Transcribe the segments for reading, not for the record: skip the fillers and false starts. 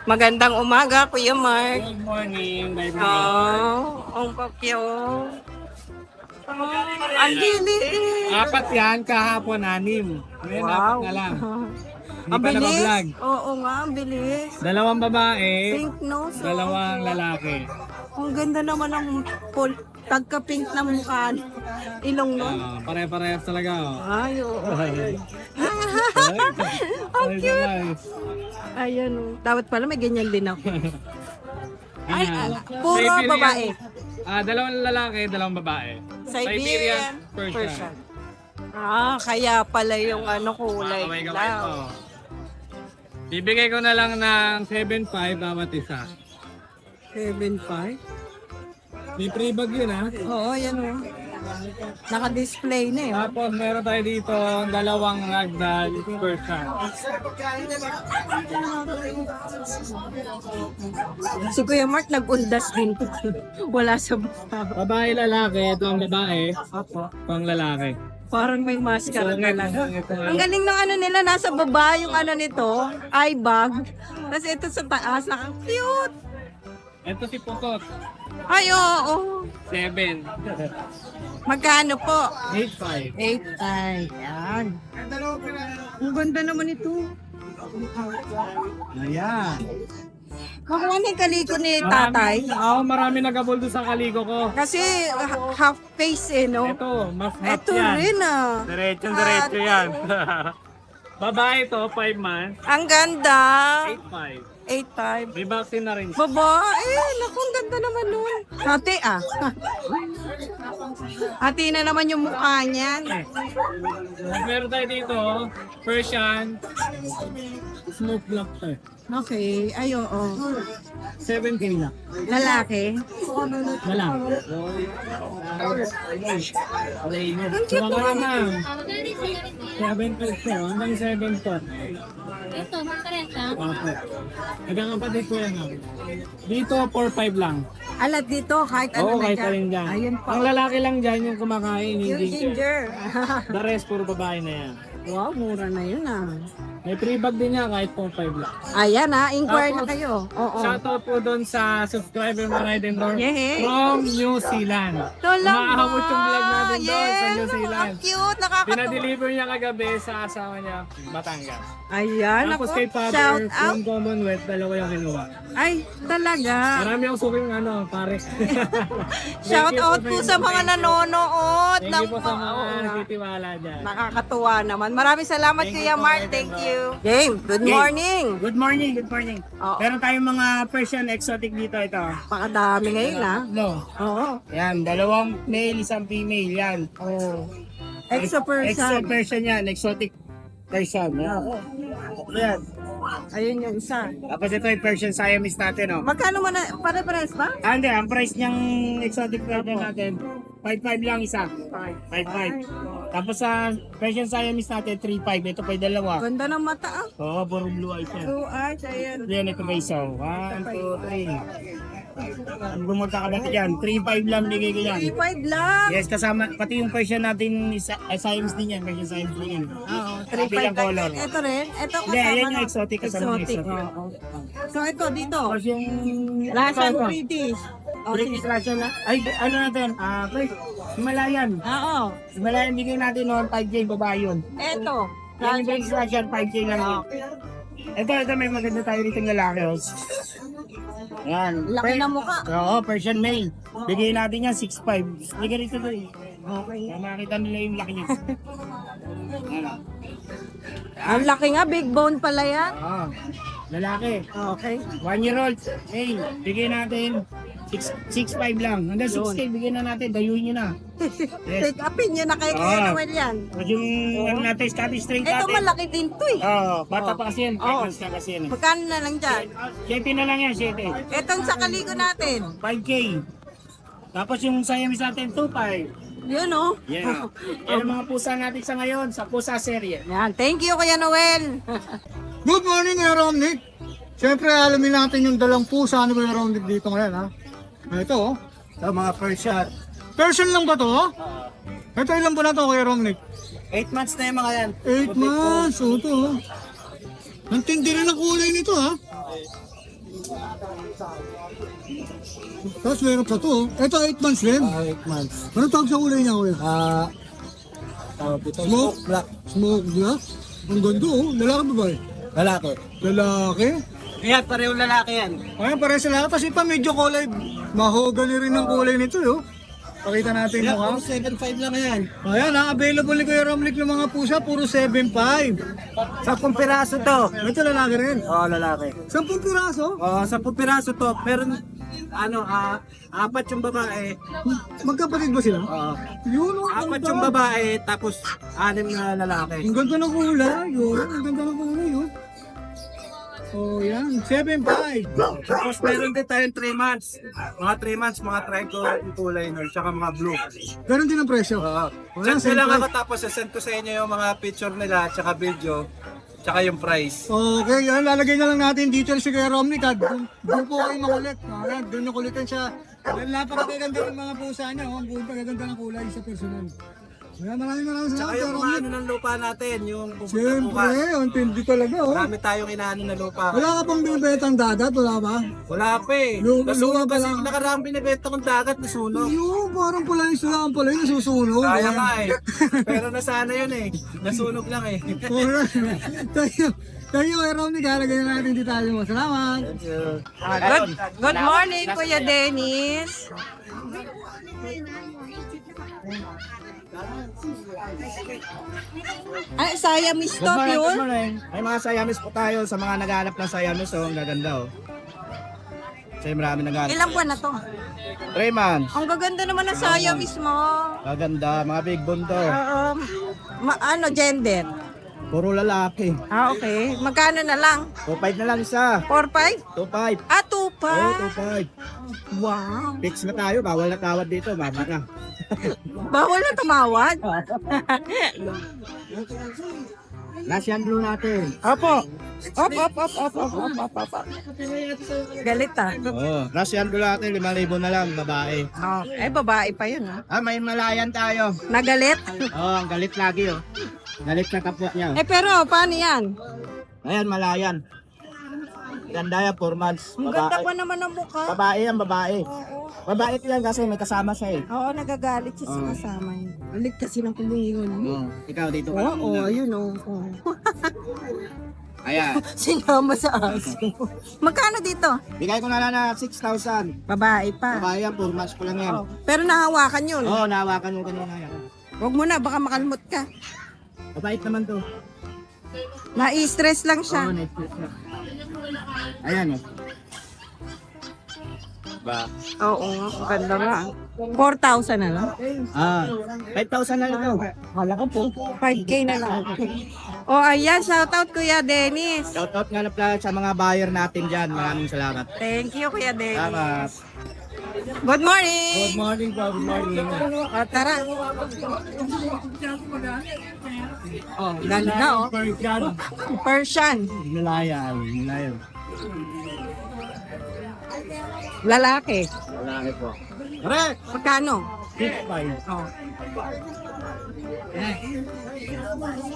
Magandang umaga, Kuya Mark. Good morning, my bro. Ang papyo. Ang liit. Apat yan, kahapon 6. Ngayon, apat na lang. Hindi Ang pa bilis. naka-vlog. Oo nga, ang bilis. Dalawang babae, Pink nose. oh. dalawang lalaki. Ang ganda naman ng tagka-pink na mukha. Ilong mo. Pare-parehas talaga. Oh. Ay, oo. Ang cute. Ayan, oh. Dapat pala may ganyan din ako. Ay, puro babae. Dalawang lalaki, dalawang babae. Siberian, Persian. Kaya pala yung kulay Kamay-kamay lang. to. Bibigay ko na lang ng 7.5 bawat isa. 7.5? May free bag yun ha. Oo, yan o. Naka-display na eh. Tapos meron tayo dito dalawang ragdoll Persian. Si Kuya Mark nag-undas din. Wala sa baba. Babae lalaki, ito ang babae. Pang lalaki. Parang may maskara na lang. Ito Ang galing ng nila, nasa baba yung nito, eye bag. Tapos ito sa taas, naka-cute. Ito si Pukot. Ay, oo. 7. Magkano po? 8.5. 8. Yan. Ang ganda naman ito. Ayan. Makuha na yung kaliko ni tatay. Marami nagabuldo sa kaliko ko. Kasi half face no? Ito, mas hot Ito yan. rin Diretso yan. Babae to, 5 months. Ang ganda. 8.5. 8.5. May vaccine na rin. Babae, naku, ang ganda naman nun. Ate Ate na naman yung mukha niyan. Meron tayo dito, Persian, smoke block to. Okay, ay oo. 7K na. Lalaki. Wala. Ang cute Wala naman. na. 7 to hanggang 7 to. Ito, makarenta. Okay. Hanggang kapatid ko yan. Dito, 4-5 lang. Alat dito, kahit ano Oo, na kahit dyan. alin dyan. Ayun po. Ang lalaki lang dyan yung kumakain, Yung hindi. ginger. The rest, puro babae na yan. Wow, mura na yun May free bag din niya kahit 4-5 lang. Ayan inquire na Tapos, kayo. Oo. Shoutout po doon sa subscriber mo Ride and Door Yeah. from New Zealand. Ito lang Umaabot yung vlog natin doon sa New Yes, Zealand. ang cute, nakakatawa. Pinadeliver niya kagabi sa asawa niya, Batangas. Ayan, Tapos ako. kay father Shout out. from Commonwealth, dalawa yung kinuha. Ay, talaga. Marami akong suking pare. Shout out po sa mga nanonood. Thank you po sa mga nagtitiwala dyan. Nakakatuwa naman. Maraming salamat Kuya Mark. Thank you. James, good morning. Good morning, good morning. Oo. Meron tayong mga Persian exotic dito ito. Pakadami ngayon No. Oo. Yan, dalawang male, isang female yan. Oh. Exo Exo person. Persian yan, exotic Persian. Yan. Yan. Ayun yung isa. Tapos ito yung Persian Siamese natin, oh. Magkano mo na? Pare-pares ba? Hindi, ang price niyang exotic Persian natin, 5.5 lang isa. 5.5. Tapos sa Persian Siamese natin, 3.5. Ito pa yung dalawa. Ganda ng mata Oo, puro blue eyes yan. 2 hours, ayan. Yan, ito ba isa? 1, 2, 3. Kung magkakabati yan, 3.5 lang bigay ko yan. 3.5 lang. Yes, kasama, pati yung Persian natin, Siamese din yan, Persian Siamese din yan. Oo, Bilang 3.5 color. Ito rin. Ito Hindi, kasama yan yung na. exotic, kasama yung Exotic. exotic. Oo. So ito dito. Tapos yung... Russian Ito, British. Oh, British Russian na. Ay, ano natin? Himalayan. Oo. Himalayan bigay natin noon, 5K babae yun. Ito. Yan yung British Russian, 5K lang yun. Ito, may maganda tayo rito ng lalaki. Oh. Yan. Laki ng mukha. Oo, Persian male. Bigay natin yan, 6.5. Bigay rito to eh. Okay. Para makita nila yung laki niya. Yan. Ang laki nga, big bone pala yan. Oo. Lalaki. Okay. 1-year-old. Hey, bigay natin 6.5 lang. Hanggang 6K, bigyan na natin. Dayuin nyo na. Yes. Take upin nyo na kay Kuya Noel yan. Tapos yung ano natin, Scottish Straight Ito natin. malaki din to eh. Oo, bata pa kasi yan. Oo. 5 months na kasi yan. Magkano na lang dyan? 7 na lang yan, 7. Itong sa kaligo natin. 5K. Tapos yung Siamese natin, 2.5. Yun oh. Yeah. Yan ang mga pusa natin sa ngayon, sa pusa serye. Yan. Thank you Kuya Noel. Good morning, Kuya Romnick. Siyempre, alamin natin yung dalang pusa ni Kuya Romnick dito ngayon, ha? Ito, oh. Ito, mga Persian. Persian lang ba to, oh? Ito, ilan po na to, Kuya Romnick? 8 months na yung mga yan. 8 months, oh, ito, oh. Ang tindi rin ang kulay nito, ha? Tapos meron pa to. Ito 8 months rin. 8 months. Ano tawag sa kulay niya kuya? Smoke black. Smoke black? Ang ganda oh. Lalaki ba ba? Lalaki. Lalaki? Ayan, parehong lalaki yan. Ayan, pare sa lahat. Kasi pa medyo kulay. Mahogany rin ang kulay nito oh. Pakita natin yung mukha. 7.5 lang yan. Ayan, available ni Kuya Romnick ng mga pusa, puro 7.5. 10 piraso to. Ito lalaki rin. Oo, lalaki. 10 piraso? Oo, 10 piraso to. Pero, apat yung babae. Magkapatid ba sila? Oo. Yun oh. Apat yung babae, tapos 6 na lalaki. Ang ganda ng kulay. Yun, ang ganda ng kulay yun. Oh, yan. 7.5. Tapos meron din tayong 3 months. Mga 3 months, mga tricolor, kulay nor, tsaka mga blue. Ganon din ang presyo. Oo. Wala, Chat lang siyempre. ako tapos send ko sa inyo yung mga picture nila, tsaka video, tsaka yung price. Okay, yan. Lalagay na lang natin details si Kuya Romnick. Doon po kayo makulit. Ayan, doon yung kulitan siya. Yan, napakaganda ng mga pusa niya. Oh. Ang buong pagaganda ng kulay sa personal. Ayan, maraming Tsaka salamat, Kuya yung mga Romnick. ano ng lupa natin, yung pupunta Siyempre, bukas. ang tindi talaga. Oh. Marami tayong inaano na lupa. Wala ka pang binibetang dagat, wala ba? Wala pa eh. Lupa Nasunog pa kasi lang. nakaraang binibenta kong dagat, nasunog. Yung parang pula yung sulaan pala yung nasusunog. Kaya nga eh. Pero nasana yun eh. Nasunog lang eh. Alright. Tayo, Kuya Romnick, halagay na natin detalye mo. Salamat. Good morning, Kuya Dennis. Ay, Siamese to, pure. May mga Siamese po tayo sa mga naghanap ng Siamese. Oh, ang gaganda oh. Kasi marami naghanap. Ilang buwan na to? 3 months. Ang gaganda naman ng Siamese mo. Gaganda. Mga big bone to. Ano, gender? Puro lalaki. Ah, okay. Magkano na lang? 2.5 na lang isa. 4-5? 2.5. Ah, Oo, 2.5. 2-5. Wow. Fix na tayo. Bawal na tawad dito. Mama na. Bawal na tumawad. Russian blue natin. Opo. Op. Galit ah. Oo. Russian blue natin. 5,000 na lang. Babae. Oh, eh, babae pa yun ah. Ah, may malayan tayo. Nagalit? Oo, ang galit lagi oh. Galit na kapwa niya. Eh, pero paano yan? Ayan, malayan. Ganda yan, 4 months. Ang ganda pa naman ng mukha. Babae yan, babae. Babae yan kasi may kasama siya eh. Oo, nagagalit siya sa kasama niya. Alit kasi ng kumingon. Ikaw dito ka. Oo, ayun oh. Ayan. Sinama sa aso. Magkano dito? Bigay ko na lang na 6,000. Babae pa. Babae yan, 4 months ko lang yan. Oh, pero nahawakan yun. Oo, nahawakan mo kanina yan. Huwag mo na, baka makalmot ka. Mabait naman to. Na-stress lang siya. Oo, Netflix na. Ayan oh. Ba? Oo, ganda nga. 4,000 na lang. Ah, 5,000 na lang to. Hala ko po. 5K na lang. Oh, ayan. Shoutout Kuya Dennis. Shoutout nga na pala sa mga buyer natin dyan. Maraming salamat. Thank you, Kuya Dennis. Salamat. Good morning. Good morning po, good morning. Oh, tara. Oh, ganda oh. Persian. Malayan, malayan. Lalaki. Lalaki po. Correct! Magkano? 6.5. Oh.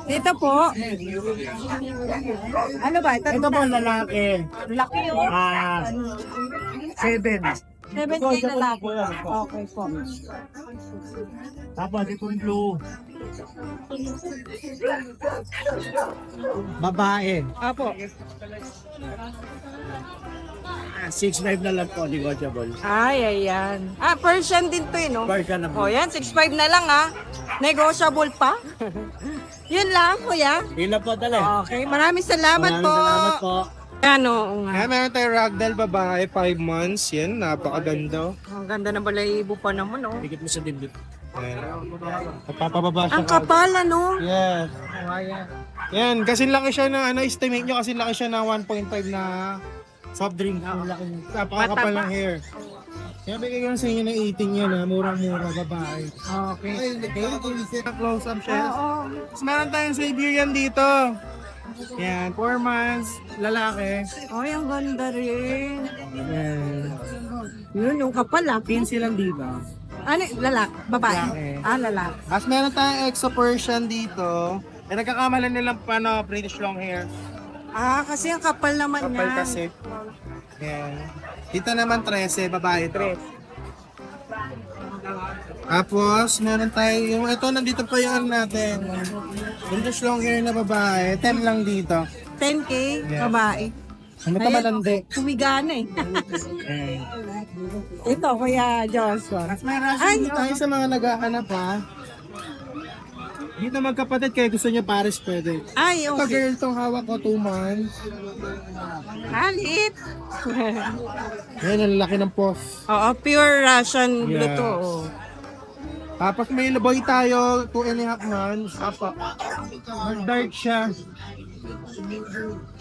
Dito po. Ano ba? Ito po lalaki. Laki oh. 7. 7K na laki. Okay po. Tapos itong blue. Babae. Apo. 6.5 na lang po, negotiable. Ay, ayan. Ah, Persian din to eh, no? Persian na po. O, yan. 6.5 na lang, ah. Negotiable pa. Yun lang, kuya. Pila po dala. Okay. Maraming salamat po. Salamat po. Ano, oo nga. Kaya meron tayong ragdoll babae, 5 months. Yan, napakaganda. Ang ganda ng balayibo pa naman, oh. Bigit mo sa dibdib. Napapababa siya. Ang kapal, ano? Yes. Yan, kasi laki siya na, estimate nyo, kasi laki siya na 1.5 na soft drink. Napakakapal ng hair. Kaya bigay ko na sa inyo ng 18 yan, murang-mura, babae. Okay. Close up siya. Oo. Tapos meron tayong Siberian dito. Yan, 4 months, lalaki. Ay, ang ganda rin. Yan. Yun, yung kapal, ah. 15 lang dito. Ano, lalak? Babae? Lalaki. Ah, lalak. Tapos meron tayong Exo Persian dito. Eh, nagkakamalan nilang British long hair. Ah, kasi ang kapal naman Kapal yan. kasi. Yan. Dito naman 13, babae ito. Tapos, meron tayo, yung ito, nandito pa yung natin. English long hair na babae, 10 lang dito. 10K, Yeah. babae. Ano ito malandi? Humigana eh. Ito, Kuya Joshua. Mas may rason tayo sa mga naghahanap ha. Dito magkapatid kayo gusto niya pares pwede. Ay, Ito okay. girl tong hawak ko 2 months. Halit. Yan ang laki ng pos. Oo, pure Russian Yes. luto. Oh. Tapos may laboy tayo 2.5 months. Apa. Mag-dark siya.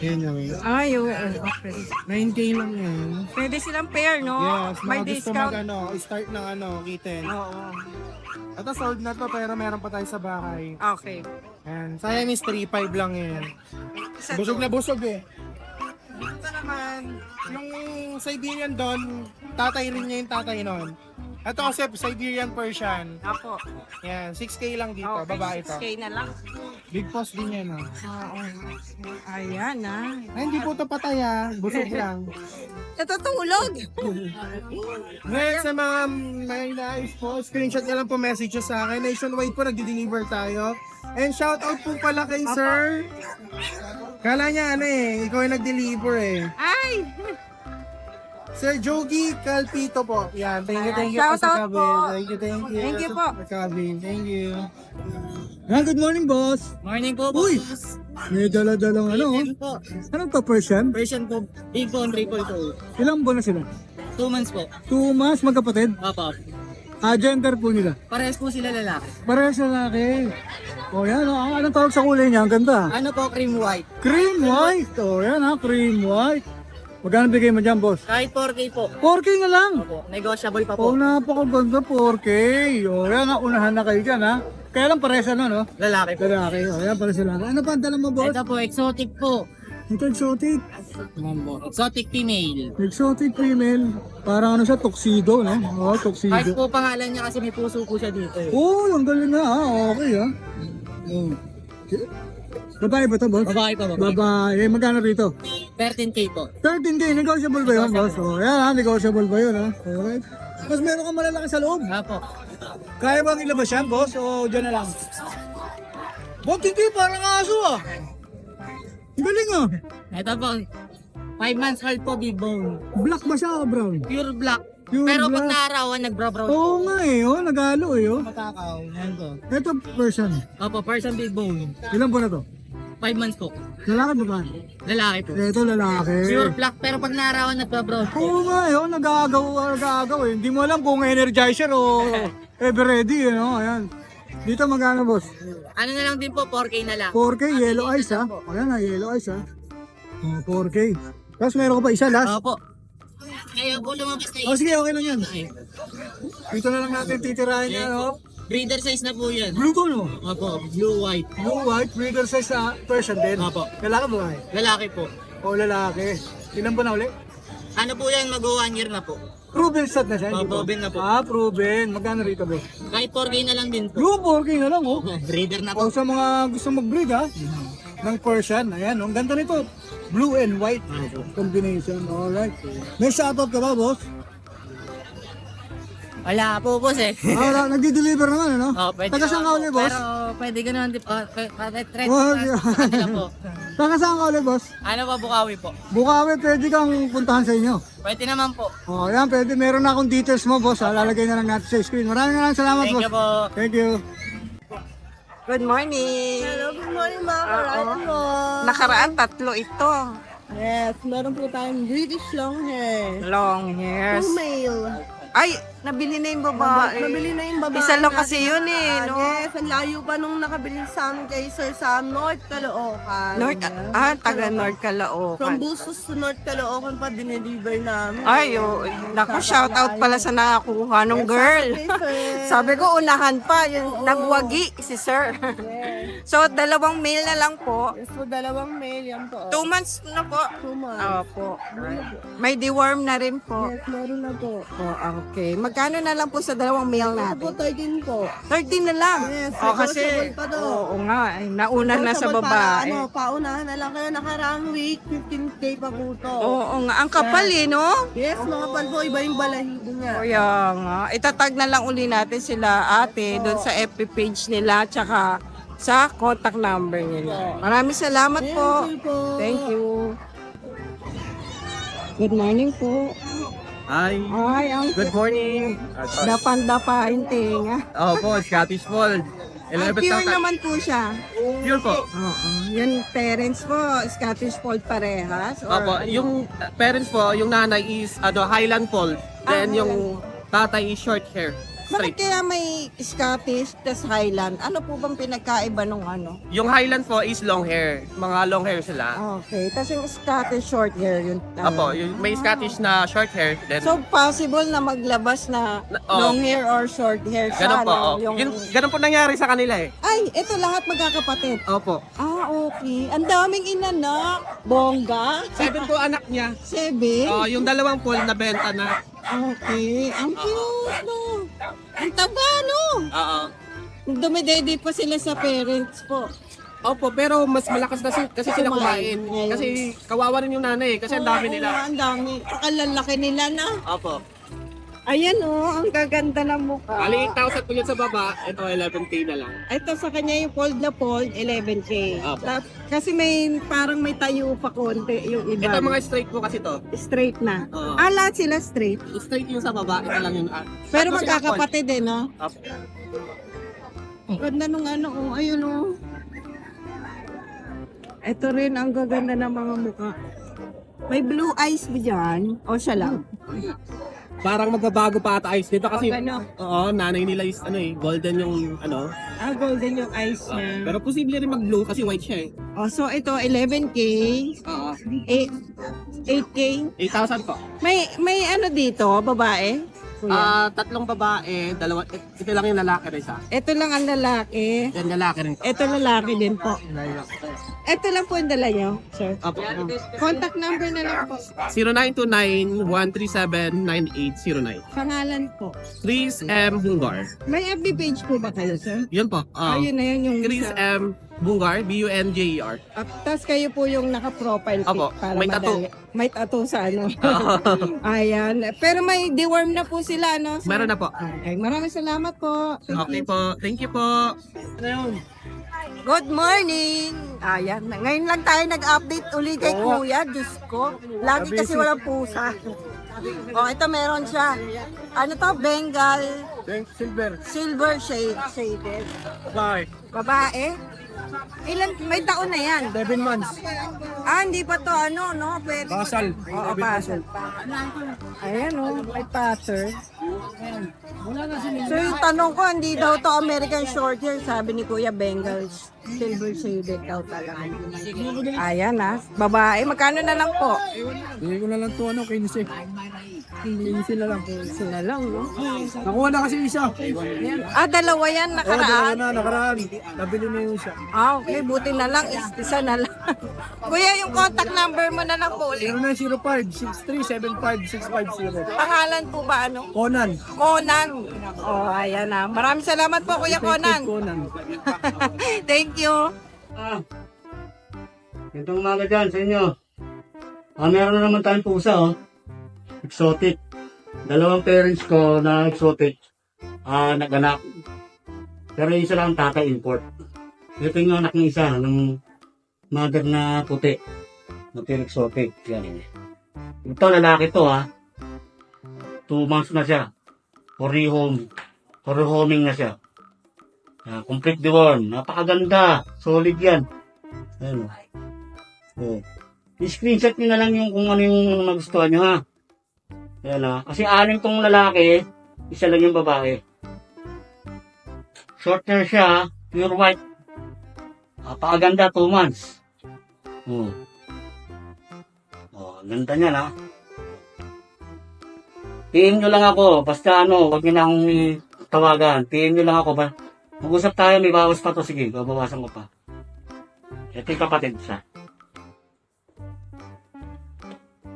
Yan yun. Ay, okay. 9K lang yan. Pwede silang pair, no? Yes, May mga gusto discount. start ng kitten. Oo. Ito sold na to pero meron pa tayo sa bahay. Okay. Yan. Siamese 3.5 lang yan. Isa Busog to. na busog eh. Ito naman, yung Siberian doon, tatay rin niya yung tatay nun. Ito kasi Siberian Persian. Apo. Yan, 6K lang dito, Okay, babae to. 6K na lang. Big post din yan. Oo. Ayan, Ay, hindi po ito patay busog lang. Natutulog. Ngayon sa mga may nais po, screenshot nyo lang po messages sa akin. Nationwide po, nagdi-deliver tayo. And shout out po pala kay sir. Kala niya ikaw yung nag-deliver eh. Ay! Sir Jogi Calpito po. Yan, thank you po Shout sa out Kabin. po. Thank you. Thank you po. Sa Kabin, thank you. Yan, good morning, boss. Morning po, Uy! May dala-dalang po. Anong to, Persian? Version po, big phone, triple two. Ilang buwan na sila? 2 months po. 2 months, magkapatid? Opo. Gender po nila? Parehas po sila lalaki. Parehas lalaki. O yan, anong tawag sa kulay niya? Ang ganda. Ano po, cream white. Cream white. O yan cream white. Magkano bigay mo dyan, boss? Kahit 4K po. 4K na lang. Opo, negotiable pa Oh, po. napakaganda, 4K. O yan, unahan na kayo dyan, ha? Kaya lang parehas no? Lalaki po. Lalaki. O yan, parehas lalaki. Ano pa ang dala mo, boss? Ito po, exotic po. Ito, exotic. Exotic female. Exotic female. Parang siya, tuxedo, no? O, Kahit tuxedo. po pangalan niya kasi may puso po siya dito eh. Oh, ang galing na, ha? Okay, ha? Oh. Babae ba ito, boss? Babae po, babae. Babae. Magkano rito? 13K po. 13K, negotiable ba yun, boss? O, yan, negotiable ba yun, ha? Okay. Tapos meron kang malalaki sa loob. Apo. Kaya bang ilabas yan, boss? O dyan na lang? Bob, hindi, parang aso, ah. Ang galing, ah. Ito po, 5 months old po, big bone. Black ba siya o brown? Pure black. Pure Pero black. pag naarawan, nagbra-brown. Oo nga eh, nagalo eh, oh. Matakaw. Yan po. Ito, version. Opo, person big bone. Ilan po na to? 5 months po. Lalaki ba ba? Lalaki po. Ito, lalaki. Pure black, pero pag naarawan, nagbra-brown po. Oo nga eh, nagagaw eh. Hindi mo alam kung energizer o ever ready, eh, no? Ayan. Dito magkano, boss? Ano na lang din po, 4K na lang. 4K, yellow eyes, ha? Ayan na, yellow eyes, ha? Oh, 4K. Tapos meron ka pa isa last? Opo. Ngayon po lumabas na Oh, sige, okay lang yan. Dito na lang natin titirahin yan, oh. Breeder size na po yan. Blue tone, oh. Opo, blue white. Blue white, breeder size sa Persian din. Opo. Lalaki ba? Lalaki po. O lalaki. Ilan ba na uli? Ano po yan, mag-1 year na po. Proven stud na siya. hindi ba? Proven na po. Proven. Magkano rito, bro? Kahit 4K na lang din po. Blue 4K na lang, oh. Breeder na po. O sa mga gusto mag-breed, ha? Ng Persian. Ayan, oh. Ang ganda nito. Blue and white combination. Alright. May shoutout ka ba, boss? Wala po, boss eh. Nagdi-deliver naman, ano? Oh, pwede Taga saan ka uli, boss? Pero pwede ganun din po. Thread Oh, kanila po. Taga saan ka uli, boss? Ano po, Bukawi po? Bukawi, pwede kang puntahan sa inyo. Pwede naman po. Oh, yan, pwede. Meron na akong details mo, boss. Lalagay na lang natin sa screen. Maraming salamat, Thank boss. you po. Thank you. Good morning. Hello, good morning mga karaan mo. Nakaraan, 3 ito. Yes, meron po tayong British long hair. Long hairs. Full male. Ay, nabili na yung babae. Nabili na yung babae. Isa lang natin. kasi yun eh, no? Yes, ang layo pa nung nakabili sa amin kay Sir Sam, North Caloocan. Taga North From Caloocan. Bustos to North Caloocan pa dineliver namin. Ay, naku, shout out pala sa nakakuha nung girl. Kay Sir. Sabi ko, unahan pa, yung nagwagi si sir. So, 2 male na lang po. Yes, so dalawang male yan po. 2 months na po. 2 months. Opo. May deworm na rin po. Yes, meron na po. Oh, okay. magkano na lang po sa dalawang male Ako natin? 13 po. 13 na lang. Yes, Kasi, negotiable pa to. oo nga, nauna na sa Negotiable babae. Para, paunahan na lang kayo nakaraang week, 15K pa po to. Oo nga, ang kapal no? Yes, mga palpo, iba yung balahibo niya. Kaya nga, itatag na lang uli natin sila ate doon sa FB page nila tsaka sa contact number nila. Maraming salamat po. Thank you po. Thank you. Good morning po. Hi. Ay, ang Good morning. dapan-dapa yung tinga. Opo, Scottish Fold. Ang pure naman po siya. Pure po. Oo. Yung parents po, Scottish Fold parehas? Or Opo, yung parents po, yung nanay is Highland Fold. Then yung tatay is short hair. Bakit Straight. kaya may Scottish tas Highland? Ano po bang pinagkaiba nung ano? Yung Highland po is long hair. Mga long hair sila. Okay. Tas yung Scottish short hair yun. Opo, yung may Scottish na short hair. Then, So possible na maglabas na Oo. long hair or short hair siya. ganun po. no? Oh. Ganun po nangyari sa kanila eh. Ay, ito lahat magkakapatid. Opo. Ah, okay. Ang daming inanak. Bongga. 7 po anak niya. 7. Yung dalawang pool na benta na. Okay. Ang cute, no? Ang taba, no? Oo. Dumidede pa sila sa parents po. Opo, pero mas malakas na kasi sila Kumain. kumain. Ngayon. Kasi kawawa rin yung nanay eh. Kasi ang dami Oo, nila. Ang dami. Pakalalaki nila na. Opo. Ayan, oh. Ang gaganda ng mukha. Bali, 8,000 po yun sa baba. Ito, 11K na lang. Ito sa kanya yung fold na fold, 11K. Apo. Kasi parang may tayo pa konti yung iba. Ito mga straight po kasi to. Straight na. Oo. Lahat sila straight. Straight yung sa baba. Ito lang yung... Pero tatlo silang magkakapatid eh, no? fold. Opo. Ganda nung ano, oh, ayun oh. Ito rin ang gaganda ng mga mukha. May blue eyes ba dyan? O siya lang? Parang magbabago pa ata eyes dito kasi O, gano? oo, nanay nila is golden yung Golden yung eyes niya. pero posible rin mag-blue kasi white siya eh. Oh, so ito 11K, Oo. 8K. 8,000 po. May ano dito, babae? Kuya. Tatlong babae, ito lang yung lalaki rin isa. Ito lang ang lalaki. Yan lalaki rin. Ito lalaki din po. Ito lang po ang dala nyo, sir. Opo. Contact number na lang po. 0929-137-9809. Pangalan po. Chris M. Bungar. May FB page po ba kayo, sir? Yun po. Ayun na yun yung Chris M. Bungar, B-U-N-J-E-R. Tapos kayo po yung naka-profile pic Opo, para may tattoo. madali. May tattoo sa ano. Ayan. Pero may deworm na po sila, no? sir? Meron na po. Okay. Maraming salamat po. Okay po. Thank you po. Good morning! Ayan. Ngayon lang tayo nag-update uli kay Kuya. Diyos ko. Lagi kasi walang pusa. Oh, ito meron siya. Ano to? Bengal. Silver shaded. Babae. Ilan? May taon na yan. 7 months. Hindi pa to ano, no? Pwede. Basal. Oo, pasal pa. Ayan o, may pattern. So yung tanong ko, hindi daw to American short hair, sabi ni Kuya Bengals. Silver shaded daw talaga. Ayan babae, magkano na lang po? Hindi ko na lang to 15. 15 na lang. Sila lang, no? Nakuha na kasi isa. Dalawa yan, nakaraan. Nakaraan. Nabili na yung isa. Okay, buti na lang, isa na lang. Kuya, yung contact number mo na lang po ulit. 0905-6375-650. Pangalan po ba ano? Conan. Conan. Oh, ayan na. Maraming salamat po, Kuya Conan. Conan. Thank you. Itong umaga dyan sa inyo. Meron na naman tayong pusa, oh. Exotic. Dalawang parents ko na exotic. Nag-anak. Pero isa lang tatay import. Ito yung anak ng isa, ng mother na puti. Na pure exotic. Yan. Ito, lalaki to, 2 months na siya. For rehoming na siya. Complete deworm. Napakaganda. Solid yan. Ayan. I-screenshot nyo na lang yung kung ano yung nagustuhan nyo, ha. Ayan, kasi 6 tong lalaki, isa lang yung babae. Short hair siya, pure white. Napakaganda, 2 months. Ganda niya, ha. PM nyo lang ako, basta huwag nyo na akong tawagan. PM nyo lang ako, mag-usap tayo, may bawas pa to. Sige, babawasan ko pa. Ito yung kapatid siya.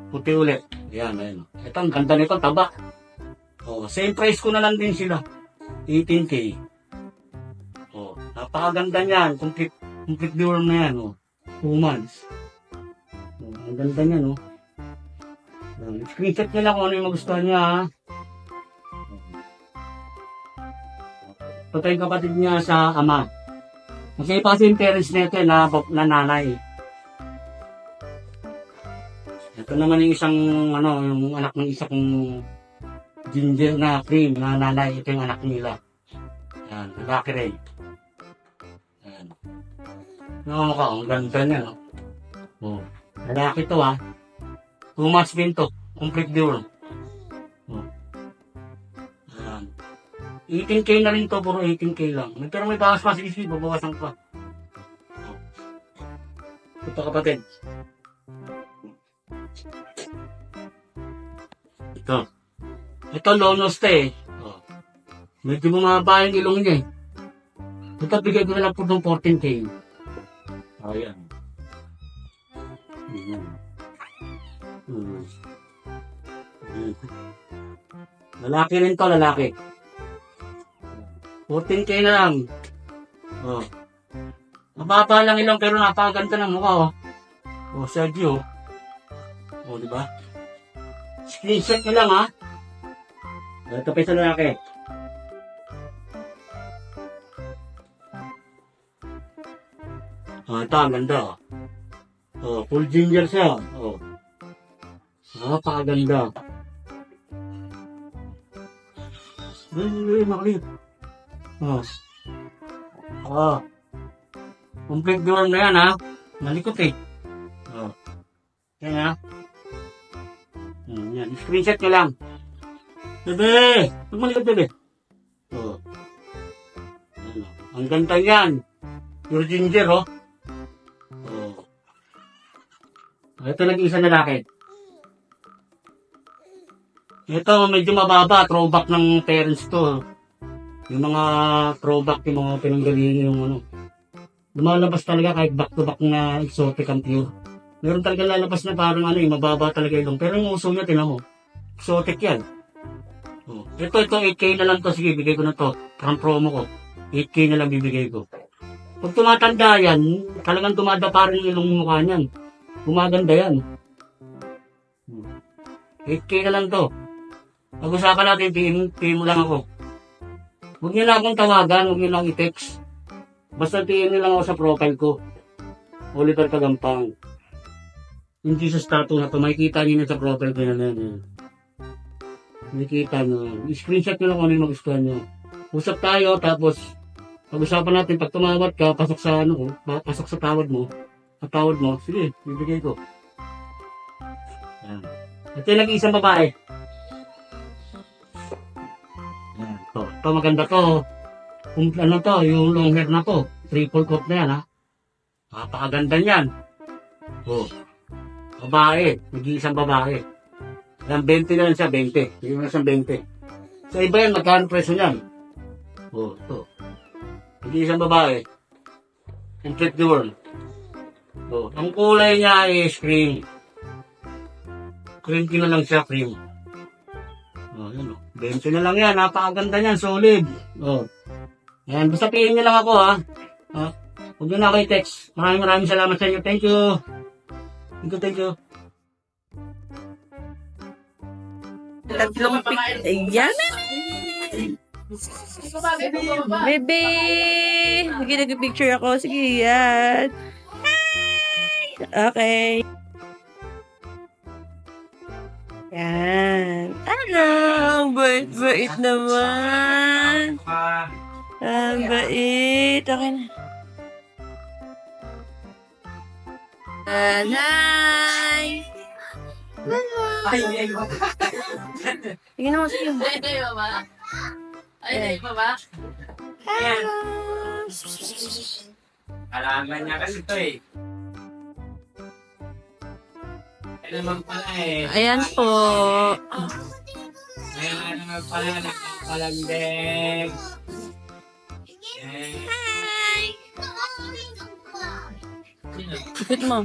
Puti ulit. Yan, ayun. Ito, ang ganda nito, taba. Same price ko na lang din sila. 18K. Napakaganda niyan. Complete deworm na yan. 2 months. Ang ganda niyan. Screenshot nyo lang kung ano yung magustuhan niya. Ha? Ito yung kapatid niya sa ama. Kasi pa kasi yung parents nito na nanay. Ito naman yung isang, yung anak ng isa kong ginger na cream na nanay. Ito yung anak nila. Yan, lalaki rin. Yan. Ang ganda niya, no? Lalaki to, ha. 2 months din to. Complete deworm. Yan. 18K na rin to, puro 18K lang. Pero may bawas pa, sige, babawasan pa. Ito kapatid. Ito lonos to eh. Medyo bumaba yung ilong niya eh. Ito bigay ko na lang po ng 14K. Ayan. Lalaki rin to, lalaki. 14K na lang. Mababa lang ilong pero napakaganda ng mukha, Sergio. Di ba? Screenshot nyo lang, ha? Ito pa sa lalaki. Ito, ang ganda. Full ginger siya. Napakaganda. Makalit. Complete deworm na yan, ha? Nalikot eh. Yan, ha? Yan. Screenshot nyo lang. Bebe! Huwag malikot, bebe. Ang ganda yan. Pure ginger, Ito nag-isa na lalaki. Ito, medyo mababa. Throwback ng parents to. Yung mga throwback, yung mga pinanggalingan yung lumalabas talaga kahit back-to-back na exotic ang pure. Meron talaga lalabas na parang mababa talaga yung pero yung uso niya, tinan mo. Exotic yan. Ito, 8K na lang to. Sige, bigay ko na to. From promo ko. 8K na lang bibigay ko. Pag tumatanda yan, talagang tumada parang yung mukha niyan. Gumaganda yan. 8K na lang to. Pag-usapan natin, PM mo lang ako. Huwag niyo lang akong tawagan, huwag niyo lang i-text. Basta PM niyo lang ako sa profile ko. Oliver Kagampang. Hindi sa status na to, makikita niyo na sa profile ko na yan. Makikita niyo. I-screenshot niyo lang kung ano yung magustuhan niyo. Usap tayo, tapos pag-usapan natin, pag tumawad ka, pasok sa pasok sa tawad mo, sige, bibigay ko. Yan. Ito yung nag-iisang babae. Yan. Ito maganda to. Kung yung long hair na to, triple coat na yan, ha. Napakaganda niyan. Babae, nag-iisang babae. Yan, 20 na lang siya, 20. Hindi na siyang 20. Sa iba yan, magkano presyo niyan? Ito. Nag-iisang babae. Complete deworm. Ang kulay niya is cream. Cream na lang siya, cream. Yan, 20 na lang yan. Napakaganda niyan, solid. Yan, basta PM niyo lang ako, ha. Huwag nyo na ako i-text. Maraming salamat sa inyo. Thank you. Thank you. Tatlong ayan. Bebe! Sige, nag-picture ako. Sige, yan. Okay. Yan. Ang bait-bait naman. Ang bait. Okay na. Hi! Tingnan mo sa'yo. Ay, ba? Hello! Alaman niya kasi ito eh. Ano naman pala eh. Ayan po. Ayan naman pala, nagpapalambeg. Hi! Ikot mo.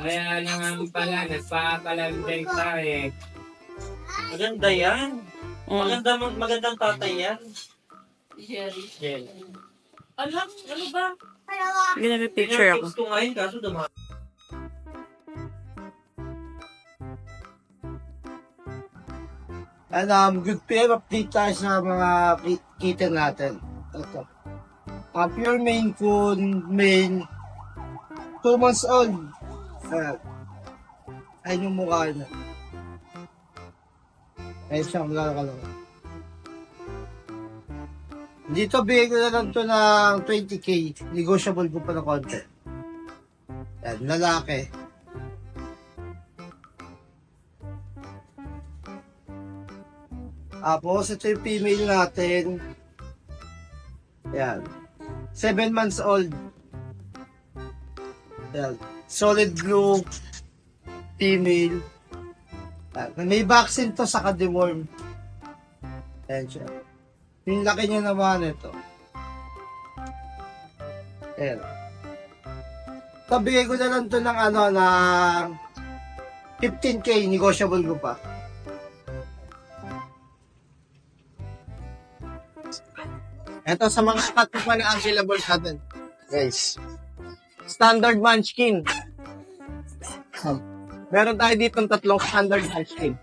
Kaya naman pala, nagpapalambeg pa eh. Maganda yan. Magandang tatay yan. Sige na may picture ako. Gusto ngayon kaso dama. Good PM update tayo sa mga kitten natin. Ito. Pure Maine Coon, Maine, 2 months old. Ayun yung mukha niya. Ayun siya, magkakalang. Dito, bigay ko na lang ito ng 20k. Negotiable ko pa ng konti. Yan, lalaki. Tapos, ito yung female natin. Yan. 7 months old. Yan. Solid blue. Female. Yan. May vaccine to sa ka-deworm. Yan siya. Yung laki niya naman ito. Yan. Tabigay ko na lang to ng ng 15k. Negotiable ko pa. Ito sa mga katupan na available natin. Guys. Standard Munchkin. Meron tayo dito ng 3 standard Munchkin.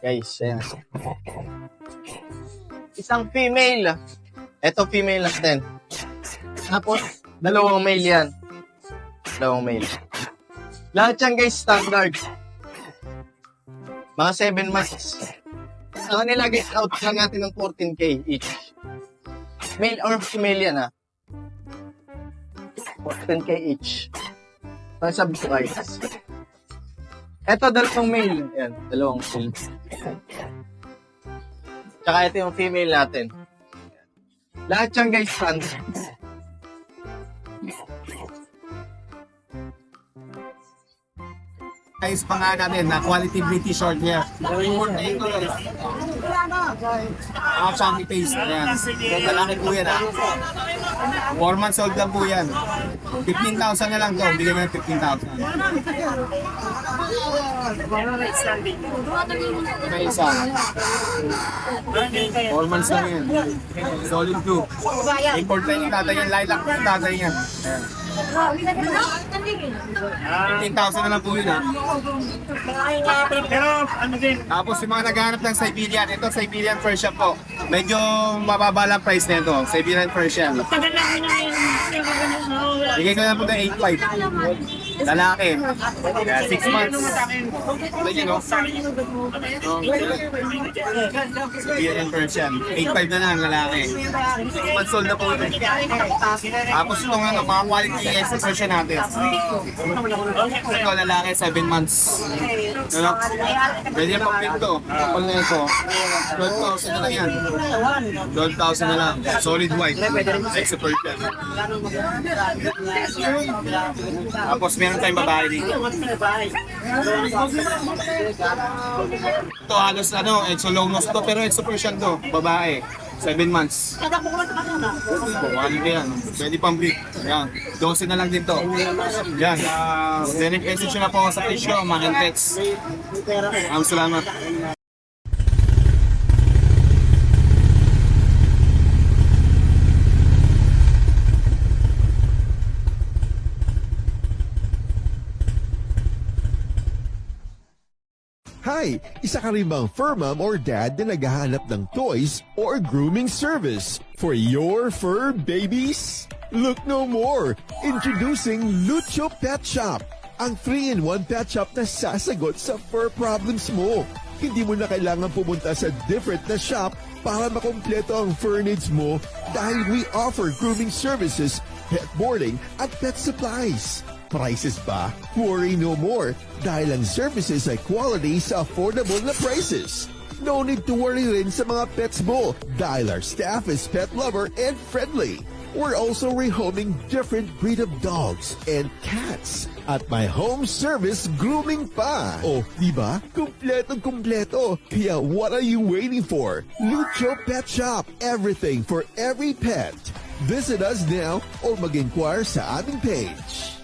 Guys, ayan. Isang female. Ito female natin. Tapos, 2 male yan. 2 male. Lahat yan guys, standard. Mga 7 months. Sa kanila guys, out lang natin ng 14k each. Male or female yan, ha? 14k each. Para sa guys. Ito, 2 male. Yan, 2 male. Tsaka ito yung female natin. Lahat yan, guys, standard. Guys, pa nga natin na quality British short hair. Chunky face. Ayan. Lalaki po yan, 4 months old lang po yan. 15,000 na lang to. Bigyan mo ng 15,000. May isa. 4 months lang yan. Solid blue. Import lang yung tatay yan. Lilac po yung tatay yan. Ayan. 15,000 na lang po yun, ha. Pero ano din, Tapos yung mga naghahanap ng Siberian, ito Siberian Persian po. Medyo mababa lang price nito, Siberian Persian. Bigay ko na po ng 8,500. Lalaki. 6 months. Lagyan, no? Siberian Persian. 8,500 na lang, lalaki. 6 months old na po ito. Tapos itong mga quality Persian natin. Ito, lalaki, 7 months. Ano? Pwede yung pag-pinto. Kapal na ito. 12,000 na lang yan. 12,000 na lang. Solid white. Extra Persian. Tapos meron tayong babae dito. Ito halos exolomos to, pero extra Persian to. Babae. 7 months. Ano yan? Pwede pang break. Yan. 12 na lang din to. Yan. Direct message na po ako sa page ko. Makin text. Salamat. Hi! Isa ka rin bang fur mom or dad na naghahanap ng toys or grooming service for your fur babies? Look no more! Introducing Lucho Pet Shop, ang 3-in-1 pet shop na sasagot sa fur problems mo. Hindi mo na kailangan pumunta sa different na shop para makompleto ang fur needs mo dahil we offer grooming services, pet boarding at pet supplies. Prices ba? Worry no more dahil ang services ay quality sa affordable na prices. No need to worry rin sa mga pets mo dahil our staff is pet lover and friendly. We're also rehoming different breed of dogs and cats at my home service grooming pa. Oh, diba? Kumpletong-kumpleto. Kaya what are you waiting for? Lucho Pet Shop. Everything for every pet. Visit us now or mag-inquire sa aming page.